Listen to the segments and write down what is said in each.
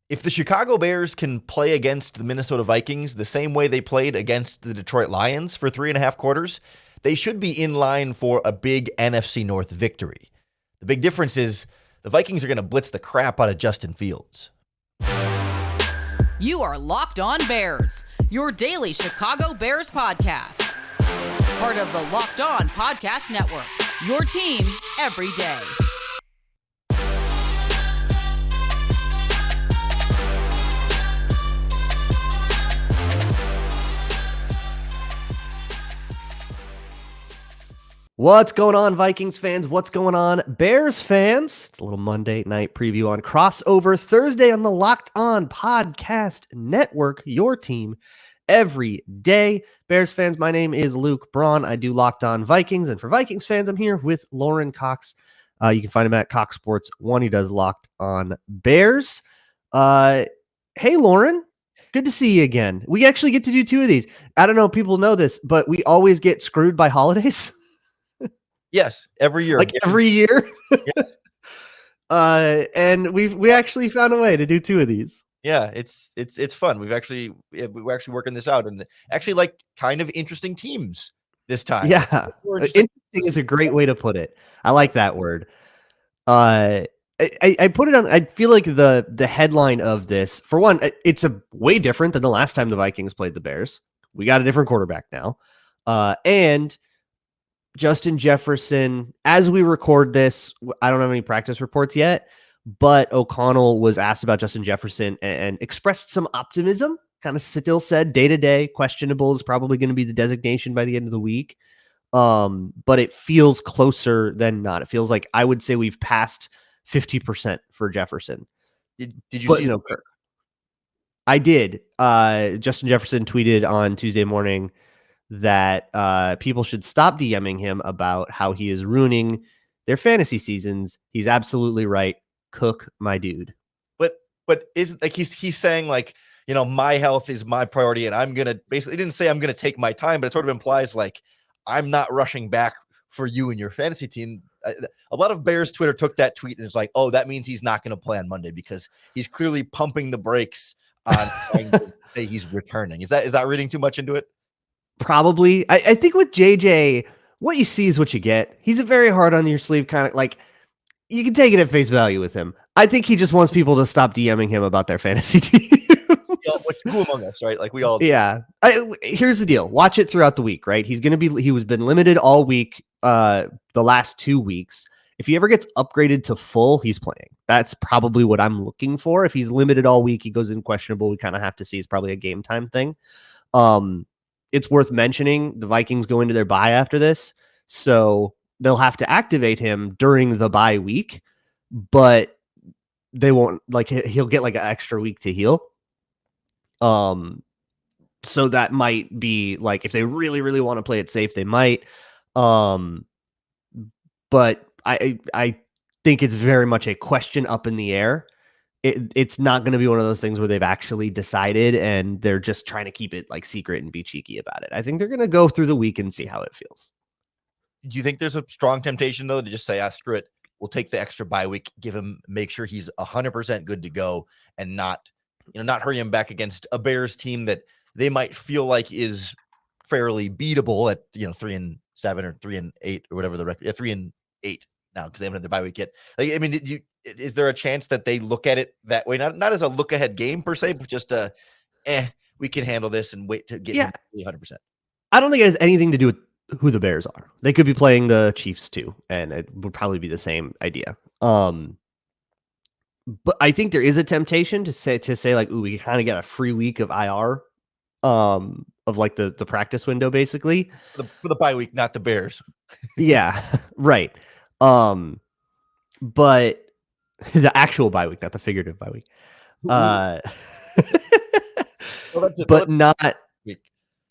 If the Chicago Bears can play against the Minnesota Vikings the same way they played against the Detroit Lions for 3.5 quarters, they should be in line for a big NFC North victory. The big difference is the Vikings are going to blitz the crap out of Justin Fields. You are Locked On Bears, your daily Chicago Bears podcast. Part of the Locked On Podcast Network, your team every day. What's going on, Vikings fans? What's going on, Bears fans? It's a little Monday night preview on Crossover Thursday on the Locked On Podcast Network, your team every day. Bears fans, my name is Luke Braun. I do Locked On Vikings, and for Vikings fans, I'm here with Lauren Cox. You can find him at Cox Sports 1. He does Locked On Bears. Hey, Lauren. Good to see you again. We actually get to do two of these. I don't know if people know this, but we always get screwed by holidays. Yes, every year. Like every year. Yes. And we actually found a way to do two of these. Yeah, it's fun. We're actually working this out, and actually like kind of interesting teams this time. Yeah, interesting is a great way to put it. I like that word. I put it on. I feel like the headline of this, for one, it's a way different than the last time the Vikings played the Bears. We got a different quarterback now, and Justin Jefferson, as we record this, I don't have any practice reports yet, but O'Connell was asked about Justin Jefferson and expressed some optimism, kind of still said day-to-day, questionable is probably going to be the designation by the end of the week. But it feels closer than not. It feels like I would say we've passed 50% for Jefferson. Did you see? I did. Justin Jefferson tweeted on Tuesday morning that people should stop DMing him about how he is ruining their fantasy seasons. He's absolutely right. Cook, my dude. But isn't like he's saying like, you know, my health is my priority, and I'm gonna basically didn't say I'm gonna take my time, but it sort of implies like I'm not rushing back for you and your fantasy team. A lot of Bears Twitter took that tweet and it's like, oh, that means he's not going to play on Monday because he's clearly pumping the brakes on trying to say he's returning. Is that reading too much into it? Probably. I think with JJ, what you see is what you get. He's a very hard on your sleeve kind of, like, you can take it at face value with him. I think he just wants people to stop DMing him about their fantasy teams. Who among us, right? Like we all. Yeah. Here's the deal. Watch it throughout the week, right? He was been limited all week, the last 2 weeks. If he ever gets upgraded to full, he's playing. That's probably what I'm looking for. If he's limited all week, he goes in questionable. We kind of have to see. It's probably a game time thing. It's worth mentioning the Vikings go into their bye after this, so they'll have to activate him during the bye week, but they won't, like, he'll get like an extra week to heal. So that might be like, if they really, really want to play it safe, they might. But I think it's very much a question up in the air. It's not going to be one of those things where they've actually decided and they're just trying to keep it like secret and be cheeky about it. I think they're going to go through the week and see how it feels. Do you think there's a strong temptation though to just say, screw it, we'll take the extra bye week, make sure he's 100% good to go, and not hurry him back against a Bears team that they might feel like is fairly beatable at 3-7 or 3-8 or whatever the record, 3-8 now because they haven't had the bye week yet. Like, I mean, is there a chance that they look at it that way? Not as a look ahead game per se, but just we can handle this and wait to get him 100%. I don't think it has anything to do with who the Bears are. They could be playing the Chiefs too, and it would probably be the same idea. But I think there is a temptation to say like, ooh, we kind of get a free week of IR, of like the practice window, basically for the bye week, not the Bears. Yeah, right. But the actual bye week, not the figurative bye week.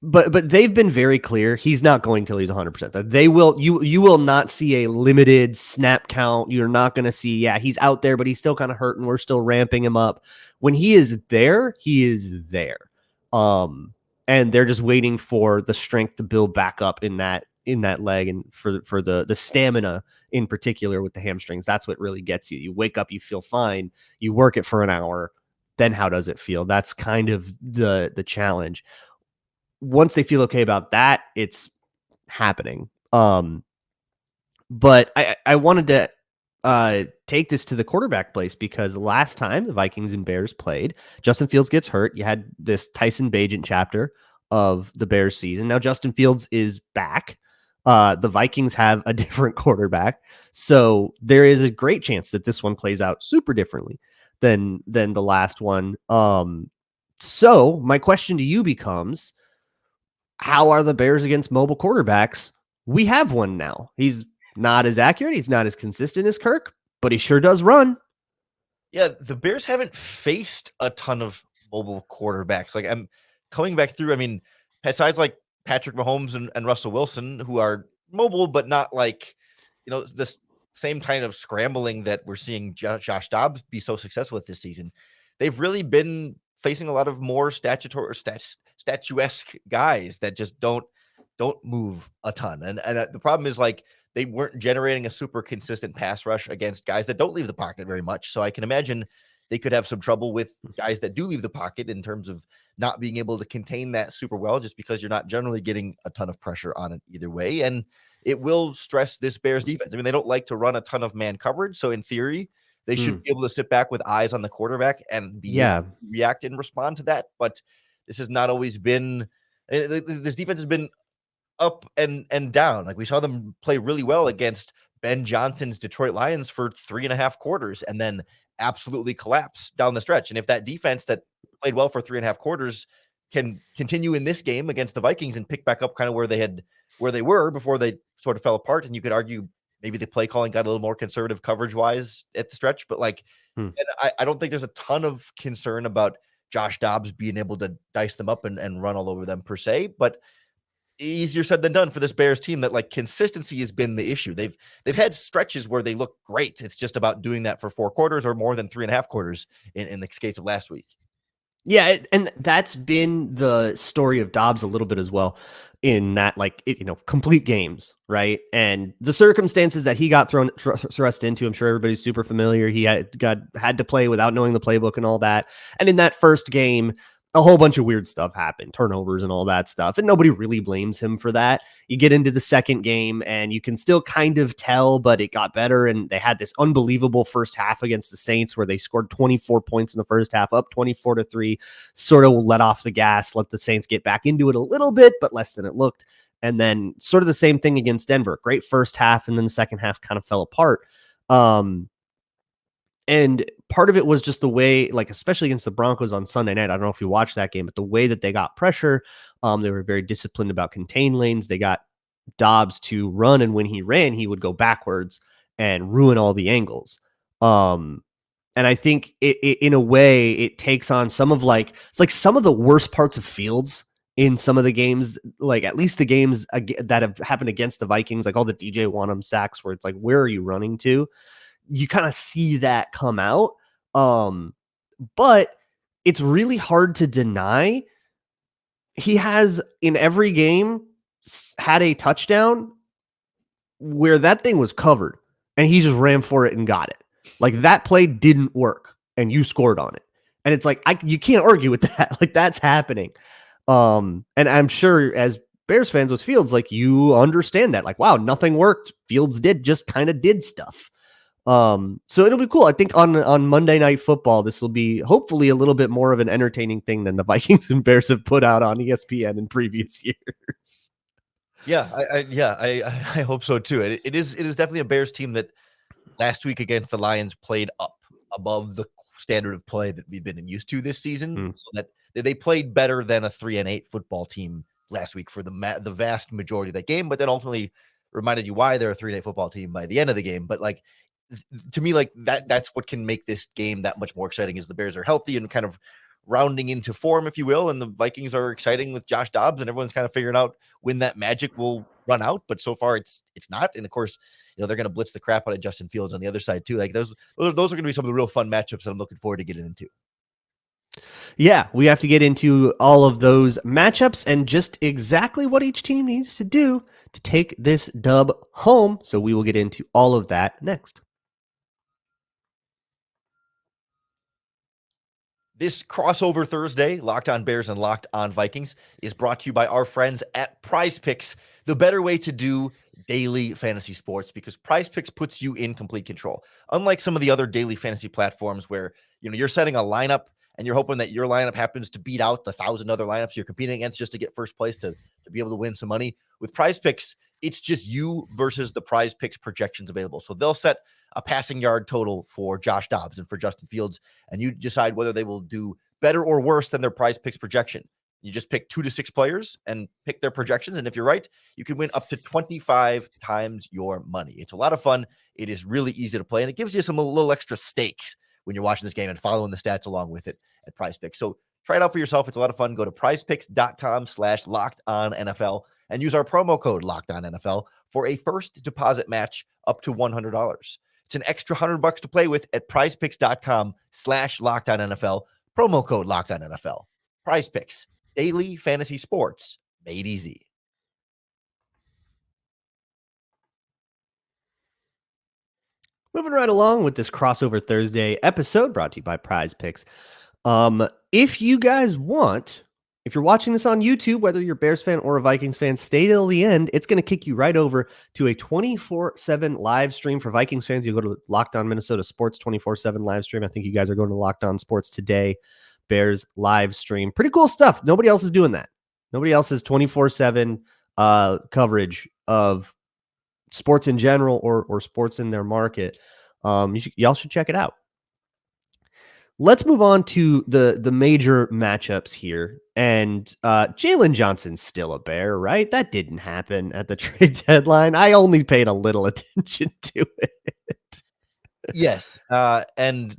But they've been very clear. He's not going till he's 100%. They will. You will not see a limited snap count. You're not going to see. Yeah, he's out there, but he's still kind of hurting. We're still ramping him up. When he is there, he is there. And they're just waiting for the strength to build back up in that leg, and for the stamina in particular with the hamstrings. That's what really gets you. You wake up, you feel fine. You work it for an hour. then how does it feel? That's kind of the challenge. Once they feel okay about that, it's happening. But I wanted to take this to the quarterback place, because last time the Vikings and Bears played, Justin Fields gets hurt. You had this Tyson Bagent chapter of the Bears season. Now Justin Fields is back. The Vikings have a different quarterback. So there is a great chance that this one plays out super differently than the last one. So my question to you becomes, how are the Bears against mobile quarterbacks? We have one now. He's not as accurate. He's not as consistent as Kirk, but he sure does run. Yeah, the Bears haven't faced a ton of mobile quarterbacks. Like, I'm coming back through. I mean, besides like Patrick Mahomes and Russell Wilson, who are mobile, but not like, this same kind of scrambling that we're seeing Josh Dobbs be so successful with this season. They've really been facing a lot of more statuesque guys that just don't move a ton. And the problem is, like, they weren't generating a super consistent pass rush against guys that don't leave the pocket very much. So I can imagine they could have some trouble with guys that do leave the pocket in terms of not being able to contain that super well, just because you're not generally getting a ton of pressure on it either way. And it will stress this Bears defense. I mean, they don't like to run a ton of man coverage. So in theory, they should be able to sit back with eyes on the quarterback and react and respond to that. But this has not always been, this defense has been up and down. Like, we saw them play really well against Ben Johnson's Detroit Lions for 3.5 quarters and then absolutely collapse down the stretch. And if that defense that played well for 3.5 quarters can continue in this game against the Vikings and pick back up kind of where they were before they sort of fell apart, and you could argue maybe the play calling got a little more conservative coverage wise at the stretch, but like, and I don't think there's a ton of concern about Josh Dobbs being able to dice them up and run all over them per se, but easier said than done for this Bears team that, like, consistency has been the issue. They've had stretches where they look great. It's just about doing that for 4 quarters or more than 3.5 quarters in the case of last week. Yeah, and that's been the story of Dobbs a little bit as well, in that, like, complete games, right? And the circumstances that he got thrust into, I'm sure everybody's super familiar. He had to play without knowing the playbook and all that. And in that first game, a whole bunch of weird stuff happened, turnovers and all that stuff, and nobody really blames him for that. You get into the second game and you can still kind of tell, but it got better, and they had this unbelievable first half against the Saints where they scored 24 points in the first half, up 24-3, sort of let off the gas, let the Saints get back into it a little bit, but less than it looked. And then sort of the same thing against Denver. Great first half, and then the second half kind of fell apart. And part of it was just the way, like, especially against the Broncos on Sunday night, I don't know if you watched that game, but the way that they got pressure, they were very disciplined about contained lanes. They got Dobbs to run, and when he ran, he would go backwards and ruin all the angles. And I think in a way, it takes on some of, like, it's like some of the worst parts of Fields in some of the games, like at least the games that have happened against the Vikings, like all the DJ Wanham sacks where it's like, where are you running to? You kind of see that come out. But it's really hard to deny. He has, in every game, had a touchdown where that thing was covered and he just ran for it and got it. Like, that play didn't work and you scored on it. And it's like, you can't argue with that. Like, that's happening. And I'm sure as Bears fans with Fields, like, you understand that, like, wow, nothing worked. Fields just kind of did stuff. So it'll be cool. I think on Monday Night Football, this will be hopefully a little bit more of an entertaining thing than the Vikings and Bears have put out on ESPN in previous years. Yeah, I hope so too. It is definitely a Bears team that last week against the Lions played up above the standard of play that we've been used to this season. So that they played better than a 3-8 football team last week for the vast majority of that game, but then ultimately reminded you why they're a 3-8 football team by the end of the game. But, like, to me, like, that's what can make this game that much more exciting, is the Bears are healthy and kind of rounding into form, if you will, and the Vikings are exciting with Josh Dobbs, and everyone's kind of figuring out when that magic will run out. But so far it's not. And of course, they're going to blitz the crap out of Justin Fields on the other side too. Like, those are going to be some of the real fun matchups that I'm looking forward to getting into. Yeah, we have to get into all of those matchups and just exactly what each team needs to do to take this dub home. So we will get into all of that next. This crossover Thursday, Locked On Bears and Locked On Vikings, is brought to you by our friends at PrizePicks, the better way to do daily fantasy sports, because PrizePicks puts you in complete control. Unlike some of the other daily fantasy platforms where you're setting a lineup and you're hoping that your lineup happens to beat out the 1,000 other lineups you're competing against just to get first place to be able to win some money. With PrizePicks, it's just you versus the PrizePicks projections available. So they'll set a passing yard total for Josh Dobbs and for Justin Fields, and you decide whether they will do better or worse than their PrizePicks projection. You just pick 2 to 6 players and pick their projections, and if you're right, you can win up to 25 times your money. It's a lot of fun. It is really easy to play, and it gives you some little extra stakes when you're watching this game and following the stats along with it at PrizePicks. So try it out for yourself. It's a lot of fun. Go to prizepicks.com/LockedOnNFL and use our promo code LockedOnNFL for a first deposit match up to $100. It's an extra $100 to play with at prizepicks.com/LockedOnNFL. Promo code LockedOnNFL. PrizePicks, daily fantasy sports made easy. Moving right along with this crossover Thursday episode brought to you by PrizePicks. If you guys want, if you're watching this on YouTube, whether you're a Bears fan or a Vikings fan, stay till the end. It's going to kick you right over to a 24/7 live stream for Vikings fans. You go to Locked On Minnesota Sports 24/7 live stream. I think you guys are going to Locked On Sports Today Bears live stream. Pretty cool stuff. Nobody else is doing that. Nobody else has 24/7 coverage of sports in general or sports in their market. Y'all should check it out. Let's move on to the major matchups here. And Jalen Johnson's still a Bear, right? That didn't happen at the trade deadline. I only paid a little attention to it. Yes. And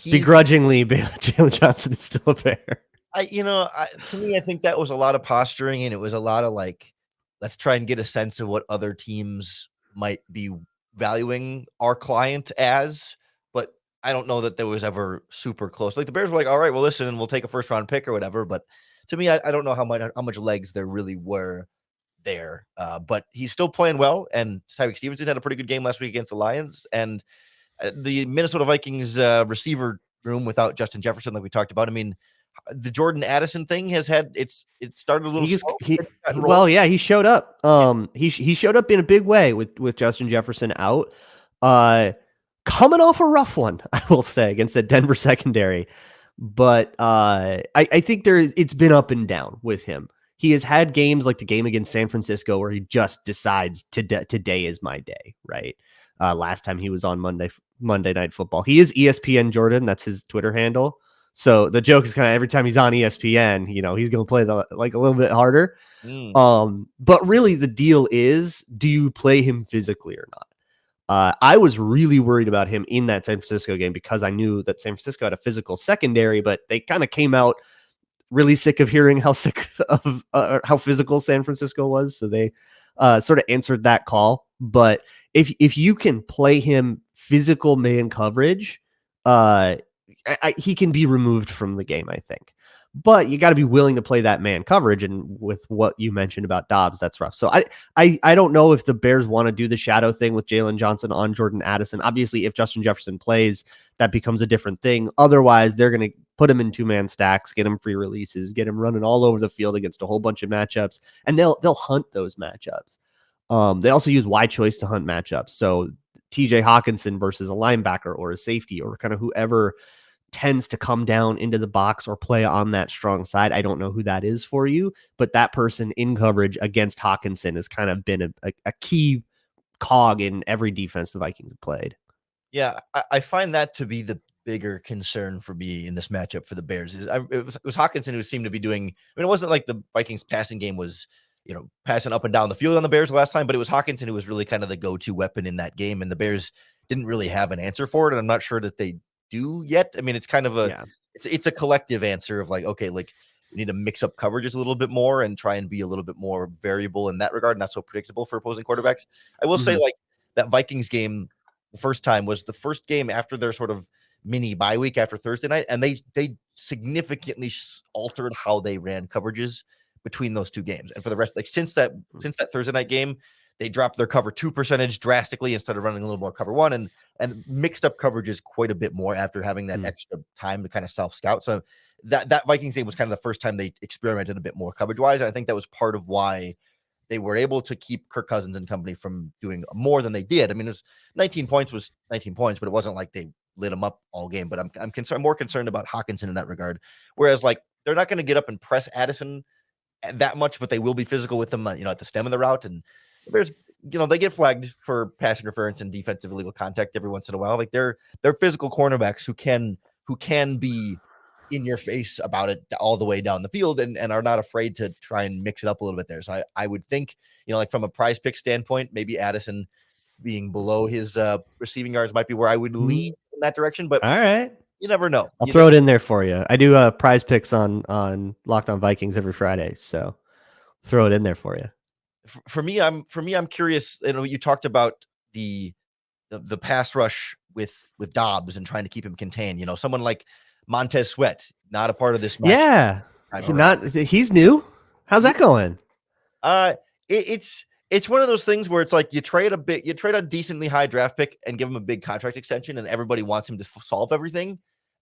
begrudgingly, Jalen Johnson is still a Bear. To me, I think that was a lot of posturing, and it was a lot of like, let's try and get a sense of what other teams might be valuing our client as. But I don't know that there was ever super close. Like the Bears were like, all right, well, listen, and we'll take a first round pick or whatever. But to me, I don't know how much legs there really were there. But he's still playing well. And Tyreek Stevenson had a pretty good game last week against the Lions. And the Minnesota Vikings receiver room without Justin Jefferson, like we talked about. I mean, the Jordan Addison thing it started a little slow. He showed up. He showed up in a big way with Justin Jefferson out. Coming off a rough one, I will say, against the Denver secondary. But I think it's been up and down with him. He has had games like the game against San Francisco where he just decides today is my day, right? Last time he was on Monday Night Football. He is ESPN Jordan. That's his Twitter handle. So the joke is kind of every time he's on ESPN, he's going to play a little bit harder. But really the deal is, do you play him physically or not? I was really worried about him in that San Francisco game because I knew that San Francisco had a physical secondary, but they kind of came out really sick of hearing how how physical San Francisco was. So they sort of answered that call. But if you can play him physical man coverage, he can be removed from the game, I think. But you got to be willing to play that man coverage. And with what you mentioned about Dobbs, that's rough. So I don't know if the Bears want to do the shadow thing with Jalen Johnson on Jordan Addison. Obviously, if Justin Jefferson plays, that becomes a different thing. Otherwise, they're going to put him in 2-man stacks, get him free releases, get him running all over the field against a whole bunch of matchups, and they'll hunt those matchups. They also use wide choice to hunt matchups. So TJ Hawkinson versus a linebacker or a safety or kind of whoever tends to come down into the box or play on that strong side. I don't know who that is for you, but that person in coverage against Hawkinson has kind of been a key cog in every defense the Vikings have played. Yeah, I find that to be the bigger concern for me in this matchup for the Bears. It was Hawkinson who seemed to be doing. I mean, it wasn't like the Vikings passing game was, passing up and down the field on the Bears last time, but it was Hawkinson who was really kind of the go-to weapon in that game, and the Bears didn't really have an answer for it, and I'm not sure that they do yet. I mean, it's kind of it's a collective answer of like, okay, like we need to mix up coverages a little bit more and try and be a little bit more variable in that regard, not so predictable for opposing quarterbacks. I will say, like, that Vikings game the first time was the first game after their sort of mini bye week after Thursday night, and they significantly altered how they ran coverages between those two games. And for the rest, like since that Thursday night game, They dropped their cover 2 percentage drastically instead of running a little more cover 1 and mixed up coverages quite a bit more after having that extra time to kind of self scout. So that Vikings game was kind of the first time they experimented a bit more coverage wise. I think that was part of why they were able to keep Kirk Cousins and company from doing more than they did. I mean, it was 19 points, but it wasn't like they lit him up all game. But I'm more concerned about Hockenson in that regard. Whereas like they're not going to get up and press Addison that much, but they will be physical with them, at the stem of the route. And there's, they get flagged for pass interference and defensive illegal contact every once in a while. Like they're physical cornerbacks who can be in your face about it all the way down the field and are not afraid to try and mix it up a little bit there. So I would think, like from a PrizePicks standpoint, maybe Addison being below his receiving yards might be where I would lean in that direction. But all right, you never know. I'll throw it in there for you. I do PrizePicks on Locked On Vikings every Friday, so throw it in there for you. For me, I'm curious. You talked about the pass rush with Dobbs and trying to keep him contained. Someone like Montez Sweat, not a part of this match. Yeah, he's new. How's that going? It's one of those things where it's like you trade a decently high draft pick and give him a big contract extension, and everybody wants him to solve everything,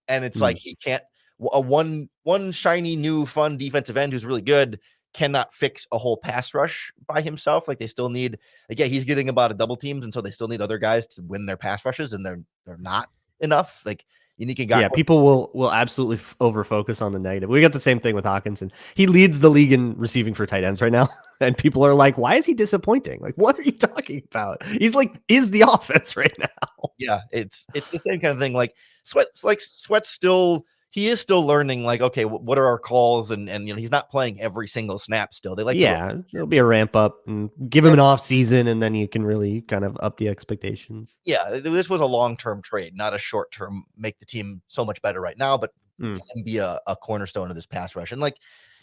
and it's like he can't. One shiny new fun defensive end who's really good cannot fix a whole pass rush by himself. Like they still need, he's getting about a double teams, and so they still need other guys to win their pass rushes, and they're not enough. Like unique guy. Yeah, people will absolutely over focus on the negative. We got the same thing with Hockenson. He leads the league in receiving for tight ends right now, and people are like, "Why is he disappointing? Like, what are you talking about? He's like, is the offense right now?" Yeah, it's the same kind of thing. Like Sweat's still. He is still learning, like, okay, what are our calls? And he's not playing every single snap still. They like, it'll be a ramp up and give him an off season, and then you can really kind of up the expectations. Yeah, this was a long-term trade, not a short-term make the team so much better right now, but can be a cornerstone of this pass rush. And like,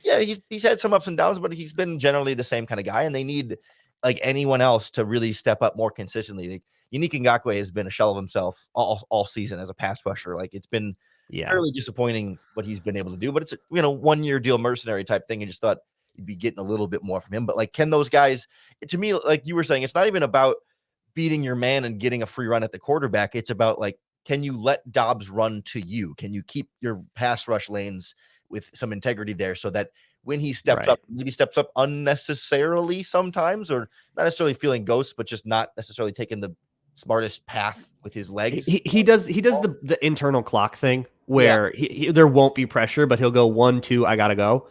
yeah, he's had some ups and downs, but he's been generally the same kind of guy, and they need like anyone else to really step up more consistently. Like, Unique Ngakoue has been a shell of himself all season as a pass rusher. Like it's been fairly disappointing what he's been able to do, but it's a 1-year deal mercenary type thing. I just thought you'd be getting a little bit more from him. But like, can those guys, to me, like you were saying, it's not even about beating your man and getting a free run at the quarterback. It's about like, can you let Dobbs run to you? Can you keep your pass rush lanes with some integrity there so that when he steps up, maybe steps up unnecessarily sometimes, or not necessarily feeling ghosts, but just not necessarily taking the smartest path with his legs. He does the internal clock thing where there won't be pressure, but he'll go 1-2, I gotta go.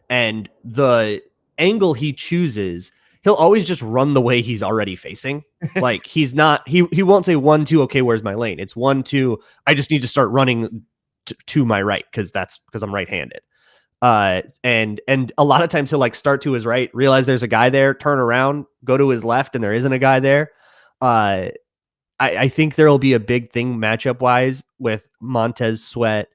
And the angle he chooses, he'll always just run the way he's already facing. Like he won't say 1-2, okay, where's my lane? It's 1-2, I just need to start running to my right because I'm right-handed. And a lot of times he'll like start to his right, realize there's a guy there, turn around, go to his left, and there isn't a guy there. I think there will be a big thing matchup wise with Montez Sweat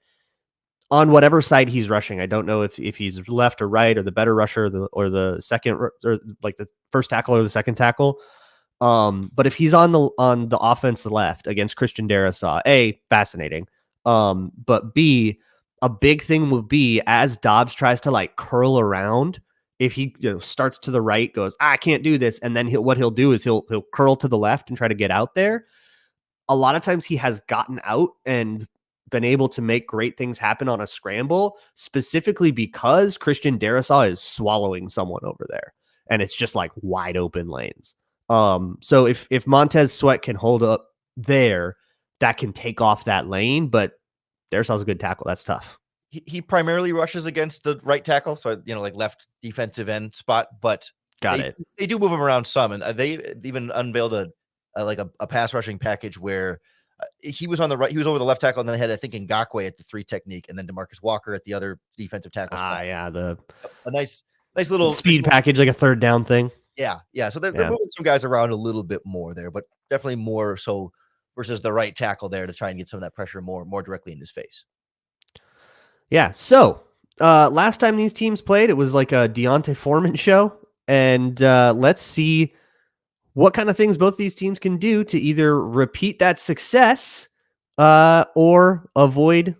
on whatever side he's rushing. I don't know if he's left or right or the better rusher or the second or like the first tackle or the second tackle. But if he's on the offense left against Christian Darrisaw, A, fascinating. But B, a big thing would be as Dobbs tries to like curl around. If he starts to the right, goes, I can't do this. And then what he'll do is he'll curl to the left and try to get out there. A lot of times he has gotten out and been able to make great things happen on a scramble, specifically because Christian Darrisaw is swallowing someone over there. And it's just like wide open lanes. So if Montez Sweat can hold up there, that can take off that lane. But Darrisaw's a good tackle. That's tough. He primarily rushes against the right tackle, so like left defensive end spot. But they do move him around some, and they even unveiled a pass rushing package where he was on the right, he was over the left tackle, and then they had I think Ngakoue at the 3 technique, and then DeMarcus Walker at the other defensive tackle spot. A nice little speed package, like a third down thing. Yeah. So they're moving some guys around a little bit more there, but definitely more so versus the right tackle there to try and get some of that pressure more directly in his face. Yeah. So last time these teams played, it was like a Deontay Foreman show. And let's see what kind of things both these teams can do to either repeat that success or avoid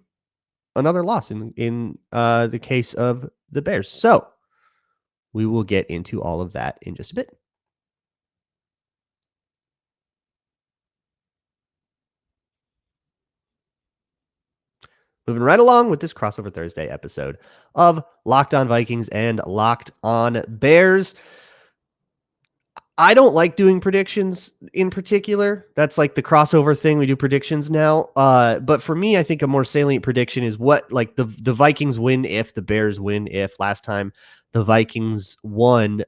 another loss in the case of the Bears. So we will get into all of that in just a bit. moving right along with this crossover Thursday episode of Locked On Vikings and Locked On Bears. I don't like doing predictions in particular. That's like the crossover thing. We do predictions now. But for me, I think a more salient prediction is what like the Vikings win if the Bears win if. Last time the Vikings won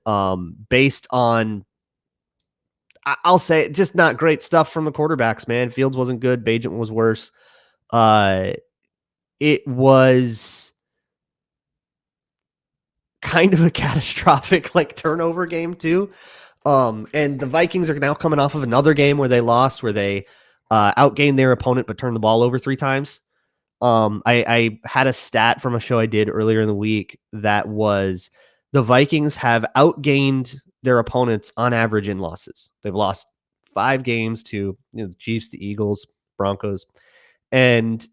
based on, I'll say it, just not great stuff from the quarterbacks, man. Fields wasn't good. Bagent was worse. It was kind of a catastrophic like turnover game too. And the Vikings are now coming off of another game where they lost, where they outgained their opponent but turned the ball over 3 times. I had a stat from a show I did earlier in the week that was the Vikings have outgained their opponents on average in losses. They've lost 5 games to the Chiefs, the Eagles, Broncos, and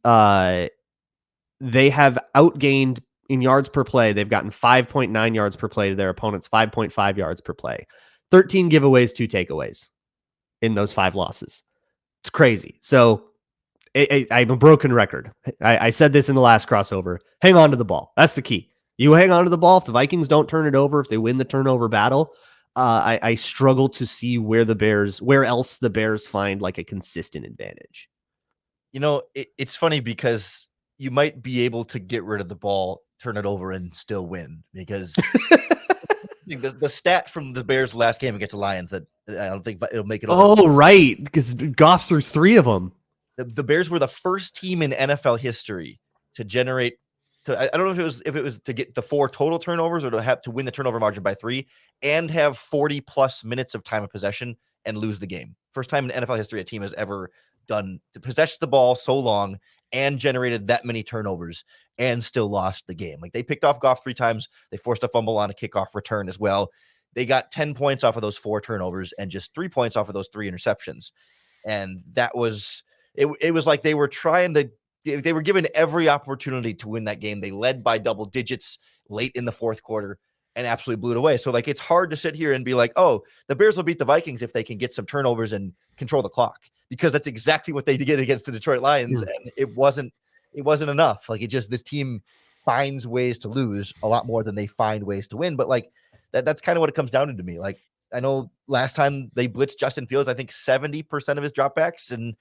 they have outgained in yards per play. They've gotten 5.9 yards per play to their opponents, 5.5 yards per play. 13 giveaways, 2 takeaways in those 5 losses. It's crazy. So I'm a broken record. I said this in the last crossover. Hang on to the ball. That's the key. You hang on to the ball. If the Vikings don't turn it over, if they win the turnover battle, I struggle to see where else the Bears find like a consistent advantage. It's funny because you might be able to get rid of the ball, turn it over, and still win because the stat from the Bears' last game against the Lions that I don't think it'll make it over. Oh, right, because Goff threw 3 of them. The Bears were the first team in NFL history to generate. I don't know if it was to get the 4 total turnovers or to have to win the turnover margin by 3 and have 40 plus minutes of time of possession and lose the game. First time in NFL history a team has ever done to possess the ball so long and generated that many turnovers and still lost the game. Like they picked off Goff 3 times. They forced a fumble on a kickoff return as well. They got 10 points off of those 4 turnovers and just 3 points off of those 3 interceptions. And that was, it was like they were given every opportunity to win that game. They led by double digits late in the 4th quarter and absolutely blew it away. So like, it's hard to sit here and be like, oh, the Bears will beat the Vikings if they can get some turnovers and control the clock, because that's exactly what they did against the Detroit Lions. And it wasn't enough. Like this team finds ways to lose a lot more than they find ways to win. But like that's kind of what it comes down to me. Like, I know last time they blitzed Justin Fields, I think 70% of his dropbacks, and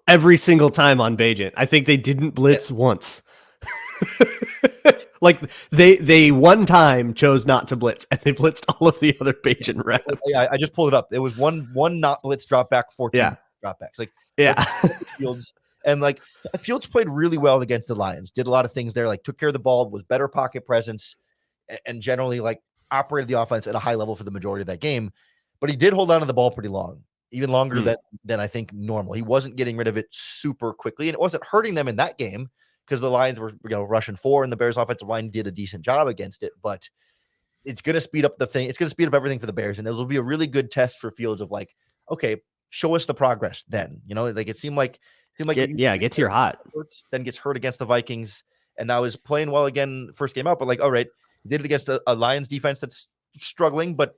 every single time on Bagent. I think they didn't blitz once. Like they one time chose not to blitz, and they blitzed all of the other Bagent reps. Yeah, I just pulled it up. It was one not blitz drop back, 14 dropbacks. Like Fields and like Fields played really well against the Lions. Did a lot of things there. Like took care of the ball, was better pocket presence, and generally like operated the offense at a high level for the majority of that game. But he did hold on to the ball pretty long, even longer than I think normal. He wasn't getting rid of it super quickly, and it wasn't hurting them in that game because the Lions were rushing 4 and the Bears offensive line did a decent job against it. But it's going to speed up the thing. It's going to speed up everything for the Bears, and it'll be a really good test for Fields of like, okay, show us the progress then. Like it seemed like get to your hot, then gets hurt against the Vikings, and now is playing well again first game out. But like, all right, did it against a Lions defense that's struggling, but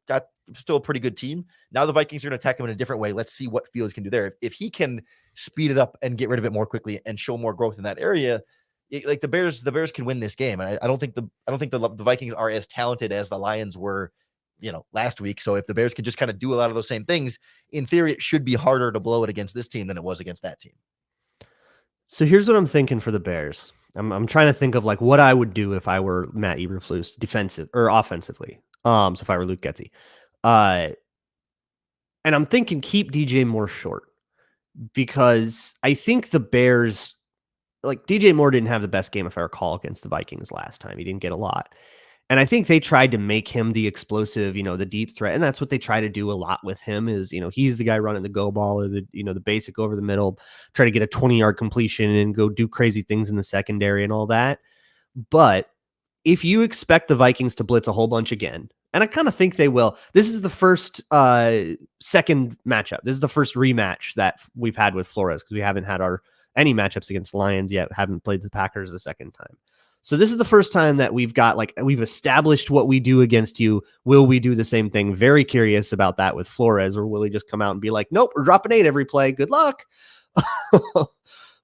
got still a pretty good team. Now the Vikings are going to attack him in a different way. Let's see what Fields can do there. If he can speed it up and get rid of it more quickly and show more growth in that area, like the Bears can win this game. And I don't think the Vikings are as talented as the Lions were, last week. So if the Bears can just kind of do a lot of those same things, in theory, it should be harder to blow it against this team than it was against that team. So here's what I'm thinking for the Bears. I'm trying to think of like what I would do if I were Matt Eberflus, defensive or offensively. So if I were Luke Getsy, and I'm thinking keep DJ Moore short, because I think the Bears, like DJ Moore didn't have the best game if I recall against the Vikings last time. He didn't get a lot. And I think they tried to make him the explosive, the deep threat. And that's what they try to do a lot with him is, he's the guy running the go ball or the basic over the middle, try to get a 20-yard completion and go do crazy things in the secondary and all that. But if you expect the Vikings to blitz a whole bunch again, and I kind of think they will, this is the first second matchup. This is the first rematch that we've had with Flores because we haven't had any matchups against the Lions yet. Haven't played the Packers the second time. So this is the first time that we've established what we do against you. Will we do the same thing? Very curious about that with Flores, or will he just come out and be like, nope, we're dropping 8 every play. Good luck.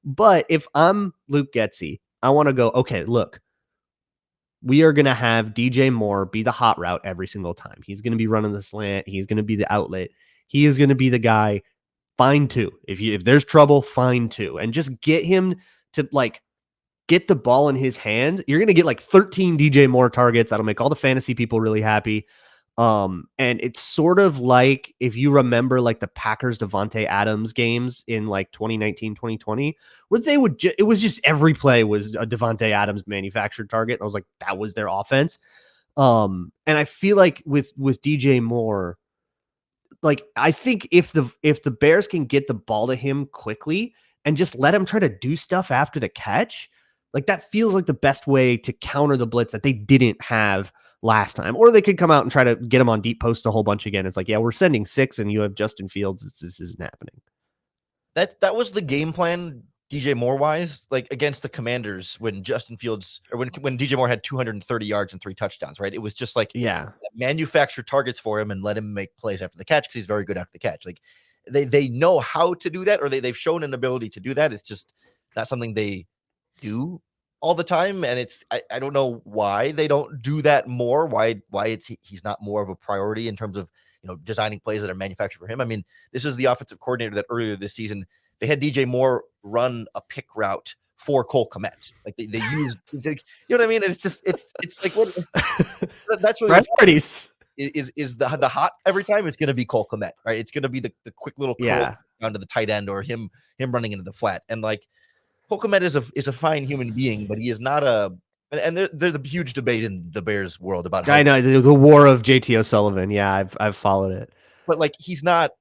But if I'm Luke Getsy, I want to go, okay, look, we are going to have DJ Moore be the hot route every single time. He's going to be running the slant. He's going to be the outlet. He is going to be the guy. Find two. If there's trouble, find two. And just get him to like get the ball in his hands. You're going to get like 13 DJ Moore targets. That'll make all the fantasy people really happy. And it's sort of like if you remember like the Packers Devontae Adams games in like 2019, 2020, where they would it was just every play was a Devontae Adams manufactured target. And I was like, that was their offense. And I feel like with DJ Moore, like I think if the Bears can get the ball to him quickly and just let him try to do stuff after the catch, like that feels like the best way to counter the blitz that they didn't have last time. Or they could come out and try to get him on deep post a whole bunch again. It's like, yeah, we're sending 6 and you have Justin Fields. This isn't happening. That was the game plan, DJ Moore wise, like against the Commanders when Justin Fields or when DJ Moore had 230 yards and 3 touchdowns, right? It was just like, yeah, manufacture targets for him and let him make plays after the catch because he's very good after the catch. Like they know how to do that, or they've shown an ability to do that. It's just not something they do all the time, and it's I don't know why they don't do that more. Why he's not more of a priority in terms of designing plays that are manufactured for him. I mean, this is the offensive coordinator that earlier this season they had DJ Moore run a pick route for Cole Kmet. Like they use, you know what I mean? And it's just it's like what that's what priorities is the hot every time. It's going to be Cole Kmet, right? It's going to be the quick little curl down to the tight end or him running into the flat. And like Cole Kmet is a fine human being, but he is not a. And there's a huge debate in the Bears world about. I know the war of JT O'Sullivan. Yeah, I've followed it. But like he's not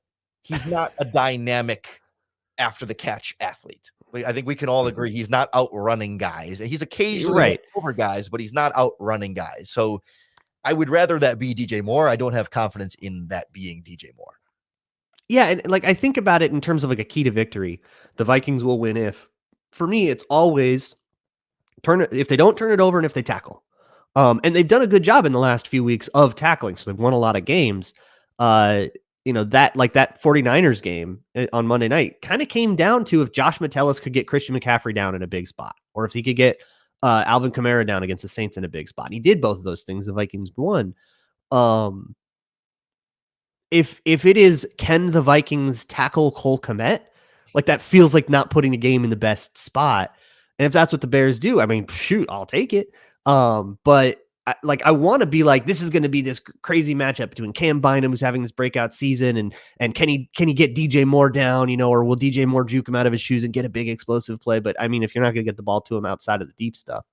a dynamic after the catch athlete. I think we can all agree he's not outrunning guys. He's occasionally over guys, but he's not outrunning guys. So I would rather that be DJ Moore. I don't have confidence in that being DJ Moore. Yeah, and like I think about it in terms of like a key to victory. The Vikings will win if, for me, it's always if they don't turn it over and if they tackle. And they've done a good job in the last few weeks of tackling. So they've won a lot of games. That like that 49ers game on Monday night kind of came down to if Josh Metellus could get Christian McCaffrey down in a big spot, or if he could get Alvin Kamara down against the Saints in a big spot. And he did both of those things. The Vikings won. If it is, can the Vikings tackle Cole Kmet? Like that feels like not putting the game in the best spot. And if that's what the Bears do, I mean, shoot, I'll take it. But I want to be like, this is going to be this crazy matchup between Cam Bynum, who's having this breakout season, and can he get DJ Moore down, or will DJ Moore juke him out of his shoes and get a big explosive play? But I mean, if you're not going to get the ball to him outside of the deep stuff,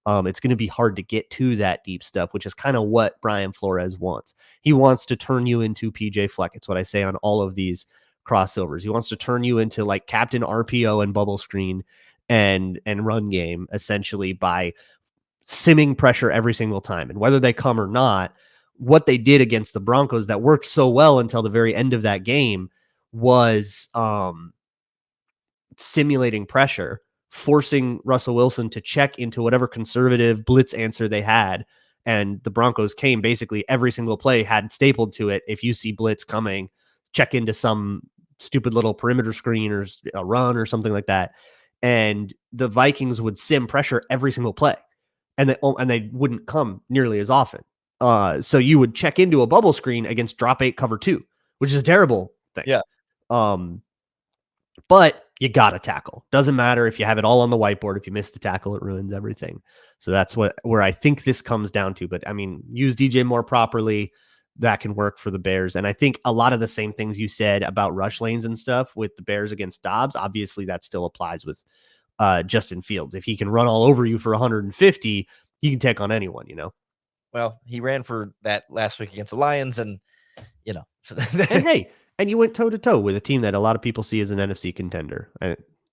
it's going to be hard to get to that deep stuff, which is kind of what Brian Flores wants. He wants to turn you into PJ Fleck. It's what I say on all of these crossovers. He wants to turn you into like Captain RPO and bubble screen and run game, essentially, by simming pressure every single time. And whether they come or not, what they did against the Broncos that worked so well until the very end of that game was simulating pressure, forcing Russell Wilson to check into whatever conservative blitz answer they had. And the Broncos came basically every single play had stapled to it. If you see blitz coming, check into some stupid little perimeter screen or a run or something like that. And the Vikings would sim pressure every single play. And they wouldn't come nearly as often. So you would check into a bubble screen against drop 8 cover 2, which is a terrible thing. Yeah. But you got to tackle. Doesn't matter if you have it all on the whiteboard. If you miss the tackle, it ruins everything. So that's where I think this comes down to. But I mean, use DJ Moore properly. That can work for the Bears. And I think a lot of the same things you said about rush lanes and stuff with the Bears against Dobbs, obviously that still applies with Justin Fields. If he can run all over you for 150, he can take on anyone, Well, he ran for that last week against the Lions, and and hey, and you went toe to toe with a team that a lot of people see as an NFC contender.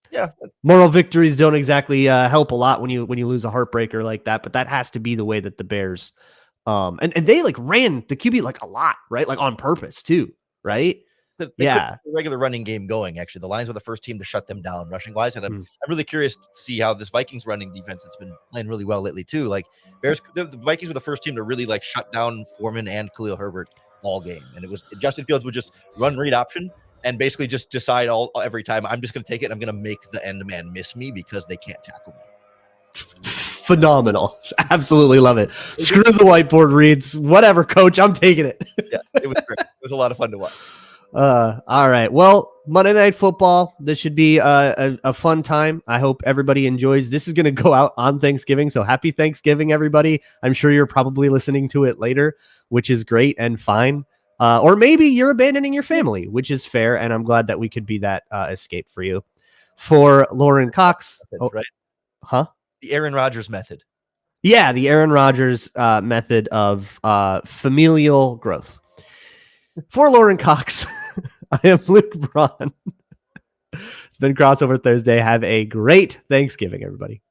Yeah, moral victories don't exactly help a lot when you lose a heartbreaker like that, but that has to be the way that the Bears and they like ran the QB like a lot, right? Like on purpose too, right? They kept the regular running game going. Actually, the Lions were the first team to shut them down rushing wise, and I'm really curious to see how this Vikings running defense that's been playing really well lately too. Like the Vikings were the first team to really like shut down Foreman and Khalil Herbert all game, and it was Justin Fields would just run read option and basically just decide every time I'm just going to take it. And I'm going to make the end man miss me because they can't tackle me. Phenomenal. Absolutely love it. Screw the whiteboard reads. Whatever, coach. I'm taking it. Yeah, it was great. It was a lot of fun to watch. All right. Well, Monday Night Football. This should be a fun time. I hope everybody enjoys. This is going to go out on Thanksgiving. So happy Thanksgiving, everybody. I'm sure you're probably listening to it later, which is great and fine. Or maybe you're abandoning your family, which is fair. And I'm glad that we could be that escape for you. For Lauren Cox. Right? Huh? The Aaron Rodgers method. Yeah, the Aaron Rodgers method of familial growth. For Lauren Cox, I am Luke Braun. It's been Crossover Thursday. Have a great Thanksgiving, everybody.